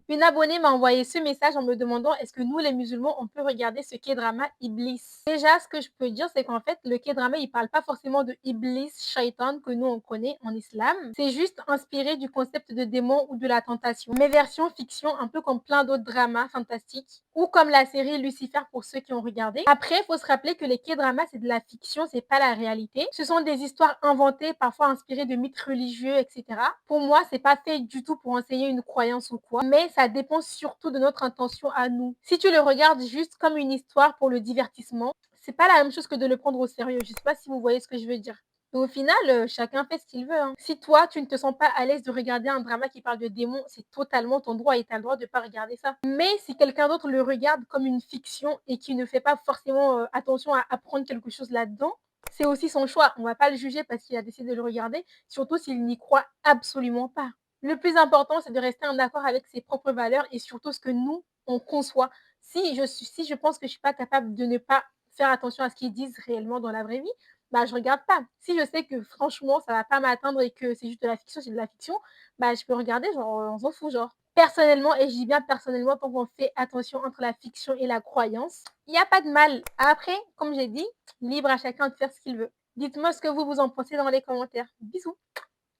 Une abonnée m'a envoyé ce message en me demandant est-ce que nous, les musulmans, on peut regarder ce K-drama Iblis. Déjà, ce que je peux dire, c'est qu'en fait, le K-drama, il parle pas forcément de Iblis, Shaitan, que nous, on connaît en islam. C'est juste inspiré du concept de démon ou de la tentation. Mais version fiction, un peu comme plein d'autres dramas fantastiques, ou comme la série Lucifer pour ceux qui ont regardé. Après, il faut se rappeler que les K-dramas, c'est de la fiction, c'est pas la réalité. Ce sont des histoires inventées, parfois inspirées de mythes religieux, etc. Pour moi, c'est pas fait du tout pour enseigner une croyance ou quoi, mais ça dépend surtout de notre intention à nous. Si tu le regardes juste comme une histoire pour le divertissement, c'est pas la même chose que de le prendre au sérieux. Je sais pas si vous voyez ce que je veux dire. Mais au final, chacun fait ce qu'il veut, hein. Si toi, tu ne te sens pas à l'aise de regarder un drama qui parle de démons, c'est totalement ton droit et tu as le droit de pas regarder ça. Mais si quelqu'un d'autre le regarde comme une fiction et qui ne fait pas forcément attention à apprendre quelque chose là-dedans, c'est aussi son choix. On va pas le juger parce qu'il a décidé de le regarder, surtout s'il n'y croit absolument pas. Le plus important, c'est de rester en accord avec ses propres valeurs et surtout ce que nous, on conçoit. Si je pense que je suis pas capable de ne pas faire attention à ce qu'ils disent réellement dans la vraie vie, bah je regarde pas. Si je sais que franchement ça va pas m'atteindre et que c'est juste de la fiction, c'est de la fiction, bah je peux regarder, genre on s'en fout, genre. Personnellement, et je dis bien personnellement, tant qu'on fait attention entre la fiction et la croyance, il n'y a pas de mal. Après, comme j'ai dit, libre à chacun de faire ce qu'il veut. Dites-moi ce que vous en pensez dans les commentaires. Bisous.